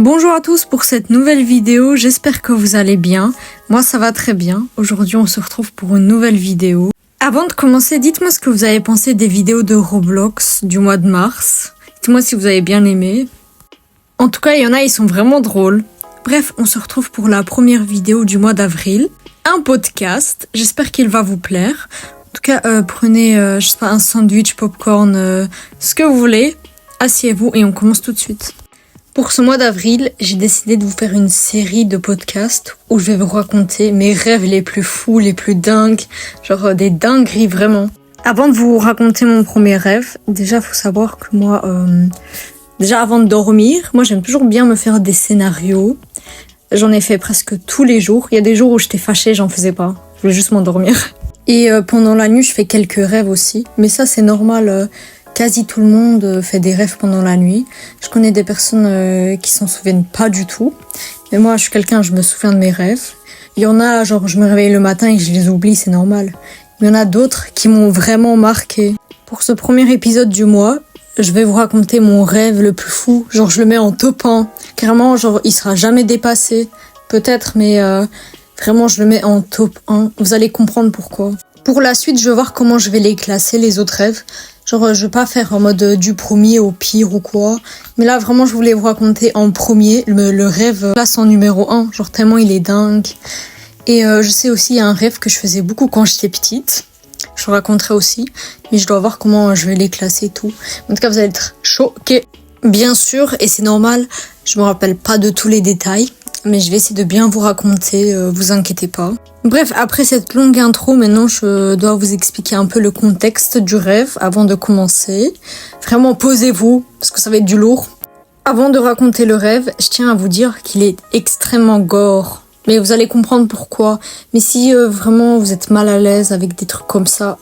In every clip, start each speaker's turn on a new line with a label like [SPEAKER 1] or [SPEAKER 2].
[SPEAKER 1] Bonjour à tous pour cette nouvelle vidéo, j'espère que vous allez bien. Moi ça va très bien, aujourd'hui on se retrouve pour une nouvelle vidéo. Avant de commencer, dites-moi ce que vous avez pensé des vidéos de Roblox du mois de mars. Dites-moi si vous avez bien aimé. En tout cas, il y en a, ils sont vraiment drôles. Bref, on se retrouve pour la première vidéo du mois d'avril. Un podcast, j'espère qu'il va vous plaire. En tout cas, prenez, je sais pas, un sandwich, popcorn, ce que vous voulez. Asseyez-vous et on commence tout de suite. Pour ce mois d'avril, j'ai décidé de vous faire une série de podcasts où je vais vous raconter mes rêves les plus fous, les plus dingues, genre des dingueries vraiment. Avant de vous raconter mon premier rêve, déjà faut savoir que moi, déjà avant de dormir, moi j'aime toujours bien me faire des scénarios. J'en ai fait presque tous les jours. Il y a des jours où j'étais fâchée, j'en faisais pas. Je voulais juste m'endormir. Et pendant la nuit, je fais quelques rêves aussi. Mais ça, c'est normal. Quasi tout le monde fait des rêves pendant la nuit. Je connais des personnes qui s'en souviennent pas du tout. Mais moi, je suis quelqu'un, je me souviens de mes rêves. Il y en a, genre, je me réveille le matin et je les oublie, c'est normal. Il y en a d'autres qui m'ont vraiment marqué. Pour ce premier épisode du mois, je vais vous raconter mon rêve le plus fou. Genre, je le mets en top 1. Carrément, genre, il sera jamais dépassé. Peut-être, mais vraiment, je le mets en top 1. Vous allez comprendre pourquoi. Pour la suite, je vais voir comment je vais les classer, les autres rêves. Genre, je vais pas faire en mode du premier au pire ou quoi. Mais là, vraiment, je voulais vous raconter en premier le rêve classe en numéro 1. Genre, tellement il est dingue. Et je sais aussi, il y a un rêve que je faisais beaucoup quand j'étais petite. Je vous raconterai aussi. Mais je dois voir comment je vais les classer et tout. En tout cas, vous allez être choqués. Bien sûr, et c'est normal, je me rappelle pas de tous les détails. Mais je vais essayer de bien vous raconter, vous inquiétez pas. Bref, après cette longue intro, maintenant je dois vous expliquer un peu le contexte du rêve avant de commencer. Vraiment, posez-vous, parce que ça va être du lourd. Avant de raconter le rêve, je tiens à vous dire qu'il est extrêmement gore. Mais vous allez comprendre pourquoi. Mais si vraiment vous êtes mal à l'aise avec des trucs comme ça,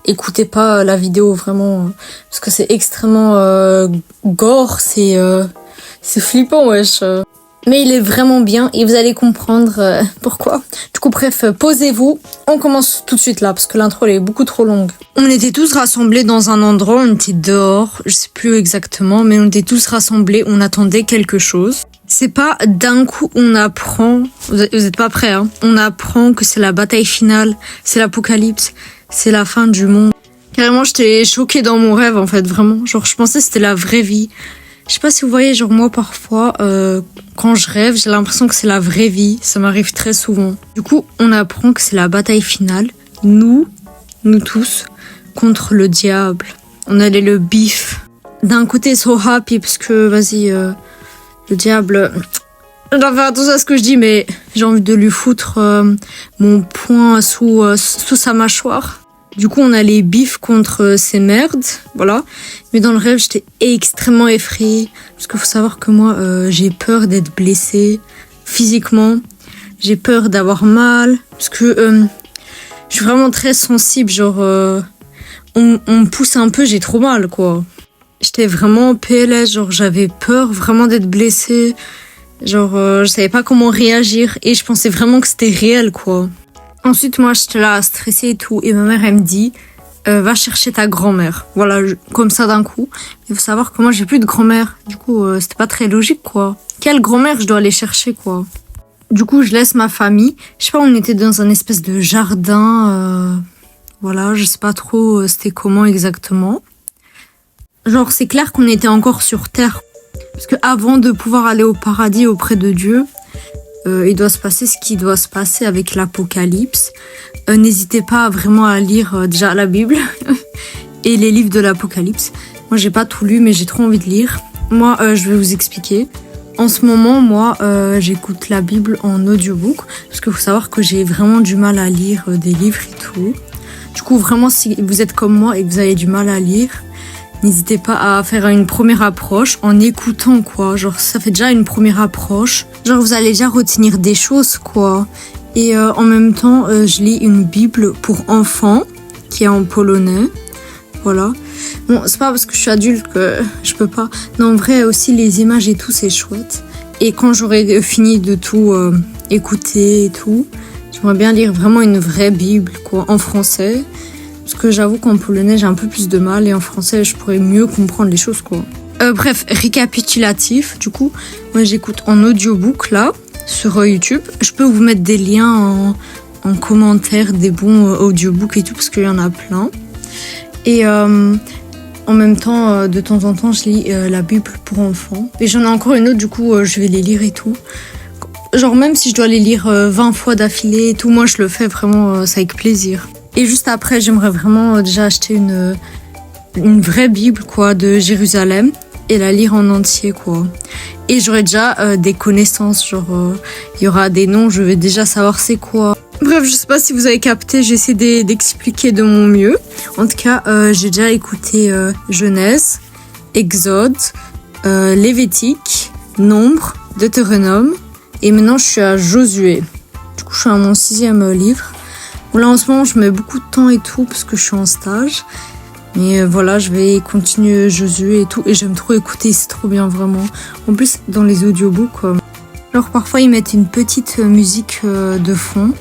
[SPEAKER 1] écoutez pas la vidéo vraiment. Parce que c'est extrêmement gore, c'est flippant, wesh. Mais il est vraiment bien et vous allez comprendre pourquoi. Du coup, bref, posez-vous. On commence tout de suite là parce que l'intro elle est beaucoup trop longue. On était tous rassemblés dans un endroit, on était dehors, je sais plus exactement, mais on était tous rassemblés, on attendait quelque chose. C'est pas d'un coup on apprend, vous êtes pas prêts, hein. On apprend que c'est la bataille finale, c'est l'apocalypse, c'est la fin du monde. Carrément, j'étais choquée dans mon rêve en fait, vraiment. Genre, je pensais que c'était la vraie vie. Je sais pas si vous voyez, genre moi parfois, quand je rêve, j'ai l'impression que c'est la vraie vie. Ça m'arrive très souvent. Du coup, on apprend que c'est la bataille finale. Nous tous, contre le diable. On allait le bif. D'un côté, so happy, parce que, vas-y, le diable... Je dois faire attention à ce que je dis, mais j'ai envie de lui foutre mon poing sous sa mâchoire. Du coup, on allait bif contre ces merdes, voilà. Mais dans le rêve, j'étais extrêmement effrayée. Parce qu'il faut savoir que moi, j'ai peur d'être blessée physiquement. J'ai peur d'avoir mal. Parce que je suis vraiment très sensible. Genre, on me pousse un peu, j'ai trop mal, quoi. J'étais vraiment PLS, genre j'avais peur vraiment d'être blessée. Genre, je savais pas comment réagir. Et je pensais vraiment que c'était réel, quoi. Ensuite, moi, j'étais là, stressée et tout. Et ma mère, elle me dit, va chercher ta grand-mère. Voilà, comme ça d'un coup. Il faut savoir que moi, j'ai plus de grand-mère. Du coup, c'était pas très logique, quoi. Quelle grand-mère je dois aller chercher, quoi. Du coup, je laisse ma famille. Je sais pas, on était dans un espèce de jardin. Voilà, je sais pas trop c'était comment exactement. Genre, c'est clair qu'on était encore sur Terre. Parce que avant de pouvoir aller au paradis auprès de Dieu... il doit se passer ce qui doit se passer avec l'Apocalypse. N'hésitez pas vraiment à lire déjà la Bible et les livres de l'Apocalypse. Moi, j'ai pas tout lu, mais j'ai trop envie de lire. Moi, je vais vous expliquer. En ce moment, moi, j'écoute la Bible en audiobook parce qu'il faut savoir que j'ai vraiment du mal à lire des livres et tout. Du coup, vraiment, si vous êtes comme moi et que vous avez du mal à lire, n'hésitez pas à faire une première approche en écoutant, quoi. Genre, ça fait déjà une première approche. Genre, vous allez déjà retenir des choses, quoi. Et en même temps, je lis une Bible pour enfants, qui est en polonais. Voilà. Bon, c'est pas parce que je suis adulte que je peux pas. Non, en vrai, aussi, les images et tout, c'est chouette. Et quand j'aurai fini de tout écouter et tout, j'aimerais bien lire vraiment une vraie Bible, quoi, en français. Parce que j'avoue qu'en polonais, j'ai un peu plus de mal et en français, je pourrais mieux comprendre les choses, quoi. Bref, récapitulatif, du coup, moi j'écoute en audiobook là, sur YouTube. Je peux vous mettre des liens en commentaire, des bons audiobooks et tout, parce qu'il y en a plein. Et en même temps, de temps en temps, je lis la Bible pour enfants. Et j'en ai encore une autre, du coup, je vais les lire et tout. Genre même si je dois les lire 20 fois d'affilée et tout, moi je le fais vraiment ça avec plaisir. Et juste après, j'aimerais vraiment déjà acheter une vraie Bible quoi, de Jérusalem et la lire en entier quoi. Et j'aurai déjà des connaissances, genre il y aura des noms, je vais déjà savoir c'est quoi. Bref, je sais pas si vous avez capté, j'essaie d'expliquer de mon mieux. En tout cas, j'ai déjà écouté Genèse, Exode, Lévitique, Nombre, Deutéronome. Et maintenant, je suis à Josué. Du coup, je suis à mon 6e livre. Bon, là, en ce moment, je mets beaucoup de temps et tout parce que je suis en stage. Mais voilà, je vais continuer Josué et tout. Et j'aime trop écouter, c'est trop bien, vraiment. En plus, dans les audiobooks, alors parfois, ils mettent une petite musique de fond.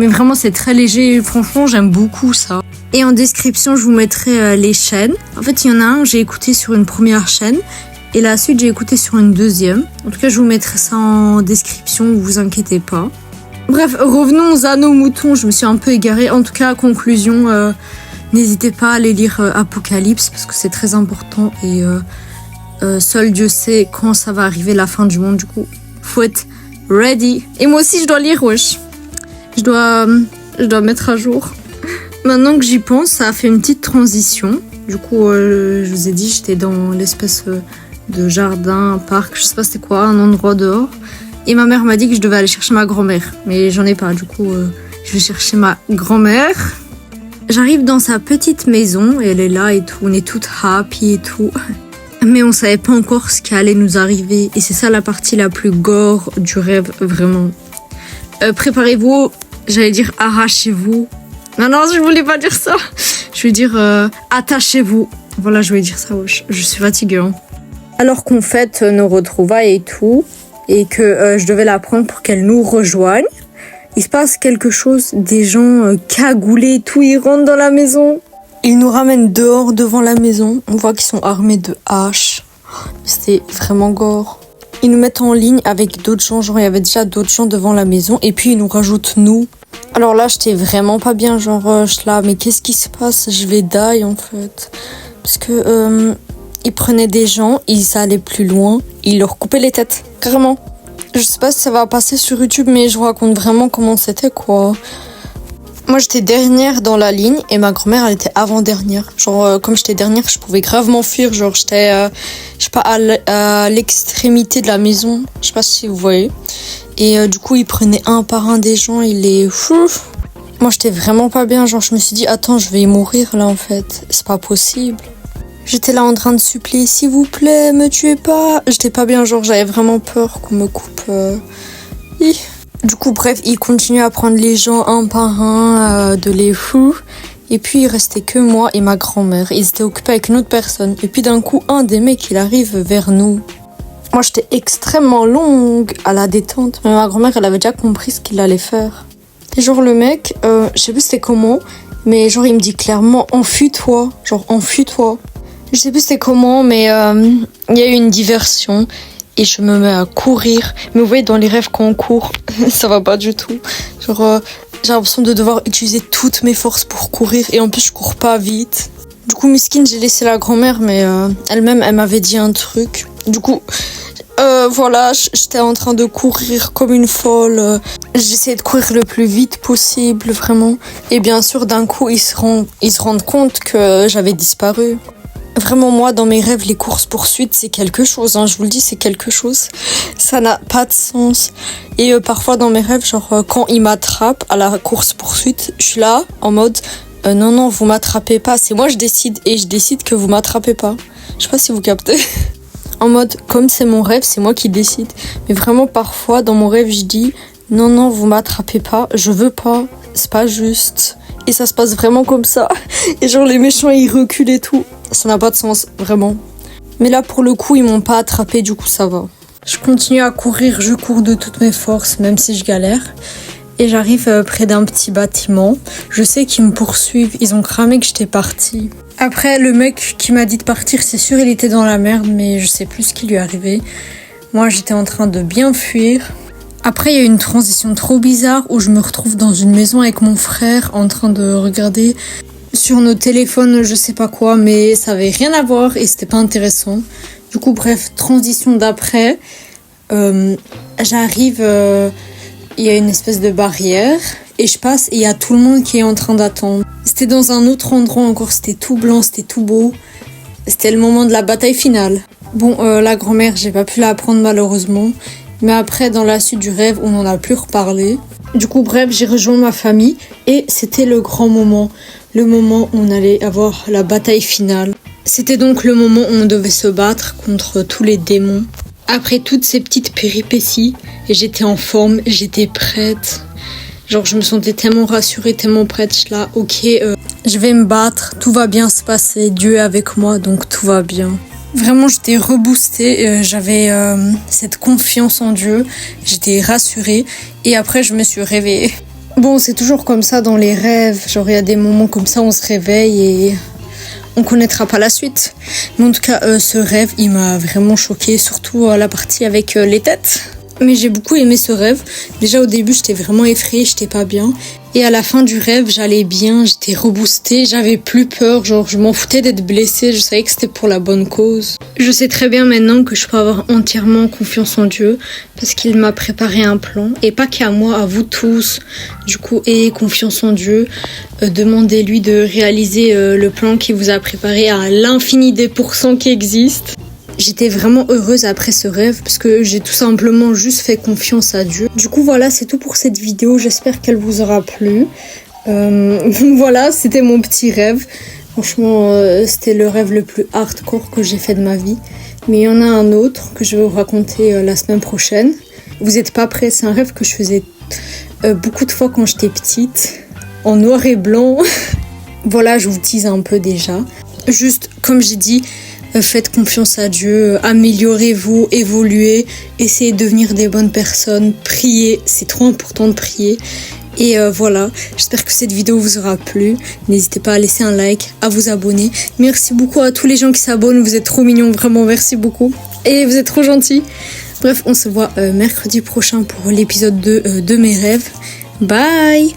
[SPEAKER 1] Mais vraiment, c'est très léger. Franchement, j'aime beaucoup ça. Et en description, je vous mettrai les chaînes. En fait, il y en a un que j'ai écouté sur une première chaîne. Et la suite, j'ai écouté sur une deuxième. En tout cas, je vous mettrai ça en description, vous inquiétez pas. Bref, revenons à nos moutons. Je me suis un peu égarée. En tout cas, conclusion, n'hésitez pas à aller lire Apocalypse parce que c'est très important. Et seul Dieu sait quand ça va arriver, la fin du monde. Du coup, faut être ready. Et moi aussi, je dois lire, wesh. Je dois mettre à jour. Maintenant que j'y pense, ça a fait une petite transition. Du coup, je vous ai dit, j'étais dans l'espèce de jardin, parc, je sais pas c'était quoi, un endroit dehors. Et ma mère m'a dit que je devais aller chercher ma grand-mère. Mais j'en ai pas, du coup, je vais chercher ma grand-mère. J'arrive dans sa petite maison, et elle est là et tout, on est toutes happy et tout. Mais on savait pas encore ce qui allait nous arriver. Et c'est ça la partie la plus gore du rêve, vraiment. Préparez-vous, j'allais dire arrachez-vous. Non, je voulais pas dire ça. Je vais dire attachez-vous. Voilà, je vais dire ça, wesh. Je suis fatiguée. Alors qu'on fête nos retrouvailles et tout, et que je devais la prendre pour qu'elle nous rejoigne, il se passe quelque chose, des gens cagoulés et tout, ils rentrent dans la maison. Ils nous ramènent dehors devant la maison. On voit qu'ils sont armés de haches. C'était vraiment gore. Ils nous mettent en ligne avec d'autres gens, genre il y avait déjà d'autres gens devant la maison, et puis ils nous rajoutent nous. Alors là, j'étais vraiment pas bien, genre je là, mais qu'est-ce qui se passe? Je vais die en fait. Parce que ils prenaient des gens, ils allaient plus loin, ils leur coupaient les têtes, carrément. Je sais pas si ça va passer sur YouTube, mais je vous raconte vraiment comment c'était quoi. Moi j'étais dernière dans la ligne et ma grand-mère elle était avant-dernière. Genre comme j'étais dernière, je pouvais grave m'enfuir, genre j'étais je sais pas à l'extrémité de la maison, je sais pas si vous voyez. Et du coup ils prenaient un par un des gens, ils les moi j'étais vraiment pas bien, genre je me suis dit attends, je vais y mourir là en fait, c'est pas possible. J'étais là en train de supplier s'il vous plaît, me tuez pas. J'étais pas bien, genre j'avais vraiment peur qu'on me coupe. Du coup, bref, ils continuaient à prendre les gens un par un, de les fous. Et puis, il restait que moi et ma grand-mère. Ils étaient occupés avec une autre personne. Et puis, d'un coup, un des mecs, il arrive vers nous. Moi, j'étais extrêmement longue à la détente. Mais ma grand-mère, elle avait déjà compris ce qu'il allait faire. Et genre, le mec, je sais plus c'était comment, mais genre, il me dit clairement, enfuis-toi. Genre, enfuis-toi. Je sais plus c'était comment, mais il y a eu une diversion. Et je me mets à courir. Mais vous voyez, dans les rêves, quand on court, ça va pas du tout. Genre, j'ai l'impression de devoir utiliser toutes mes forces pour courir. Et en plus, je cours pas vite. Du coup, miskine, j'ai laissé la grand-mère, mais elle-même, elle m'avait dit un truc. Du coup, voilà, j'étais en train de courir comme une folle. J'essayais de courir le plus vite possible, vraiment. Et bien sûr, d'un coup, ils se rendent compte que j'avais disparu. Vraiment, moi, dans mes rêves, les courses-poursuites, c'est quelque chose, hein, je vous le dis, c'est quelque chose. Ça n'a pas de sens. Et parfois, dans mes rêves, genre, quand ils m'attrapent à la course-poursuite, je suis là, en mode, non, vous m'attrapez pas, c'est moi, je décide, et je décide que vous m'attrapez pas. Je sais pas si vous captez. En mode, comme c'est mon rêve, c'est moi qui décide. Mais vraiment, parfois, dans mon rêve, je dis, non, vous m'attrapez pas, je veux pas, c'est pas juste. Et ça se passe vraiment comme ça. Et genre, les méchants, ils reculent et tout. Ça n'a pas de sens, vraiment. Mais là, pour le coup, ils m'ont pas attrapé, du coup, ça va. Je continue à courir, je cours de toutes mes forces, même si je galère. Et j'arrive près d'un petit bâtiment. Je sais qu'ils me poursuivent, ils ont cramé que j'étais partie. Après, le mec qui m'a dit de partir, c'est sûr, il était dans la merde, mais je sais plus ce qui lui est arrivé. Moi, j'étais en train de bien fuir. Après, il y a une transition trop bizarre où je me retrouve dans une maison avec mon frère en train de regarder sur nos téléphones, je sais pas quoi, mais ça avait rien à voir et c'était pas intéressant. Du coup, bref, transition d'après. J'arrive, il y a une espèce de barrière et je passe et il y a tout le monde qui est en train d'attendre. C'était dans un autre endroit encore, c'était tout blanc, c'était tout beau. C'était le moment de la bataille finale. Bon, la grand-mère, j'ai pas pu la apprendre malheureusement. Mais après, dans la suite du rêve, on n'en a plus reparlé. Du coup, bref, j'ai rejoint ma famille et c'était le grand moment. Le moment où on allait avoir la bataille finale. C'était donc le moment où on devait se battre contre tous les démons. Après toutes ces petites péripéties, j'étais en forme, j'étais prête. Genre, je me sentais tellement rassurée, tellement prête. Je suis là, ok, je vais me battre, tout va bien se passer. Dieu est avec moi, donc tout va bien. Vraiment, j'étais reboostée, j'avais cette confiance en Dieu, j'étais rassurée et après je me suis réveillée. Bon, c'est toujours comme ça dans les rêves, genre il y a des moments comme ça, on se réveille et on connaîtra pas la suite. Mais en tout cas, ce rêve, il m'a vraiment choquée, surtout la partie avec les têtes. Mais j'ai beaucoup aimé ce rêve. Déjà au début, j'étais vraiment effrayée, j'étais pas bien. Et à la fin du rêve, j'allais bien, j'étais reboostée, j'avais plus peur, genre je m'en foutais d'être blessée, je savais que c'était pour la bonne cause. Je sais très bien maintenant que je peux avoir entièrement confiance en Dieu parce qu'il m'a préparé un plan et pas qu'à moi, à vous tous. Du coup, ayez confiance en Dieu, demandez-lui de réaliser le plan qu'il vous a préparé à l'infini des pourcents qui existent. J'étais vraiment heureuse après ce rêve parce que j'ai tout simplement juste fait confiance à Dieu. Du coup voilà, c'est tout pour cette vidéo, j'espère qu'elle vous aura plu. Voilà, c'était mon petit rêve. Franchement, c'était le rêve le plus hardcore que j'ai fait de ma vie. Mais il y en a un autre que je vais vous raconter la semaine prochaine. Vous n'êtes pas prêts, c'est un rêve que je faisais beaucoup de fois quand j'étais petite, en noir et blanc. Voilà, je vous tease un peu déjà. Juste, comme j'ai dit, faites confiance à Dieu, améliorez-vous, évoluez, essayez de devenir des bonnes personnes, priez, c'est trop important de prier. Et voilà, j'espère que cette vidéo vous aura plu. N'hésitez pas à laisser un like, à vous abonner. Merci beaucoup à tous les gens qui s'abonnent, vous êtes trop mignons, vraiment merci beaucoup. Et vous êtes trop gentils. Bref, on se voit mercredi prochain pour l'épisode 2 de mes rêves. Bye!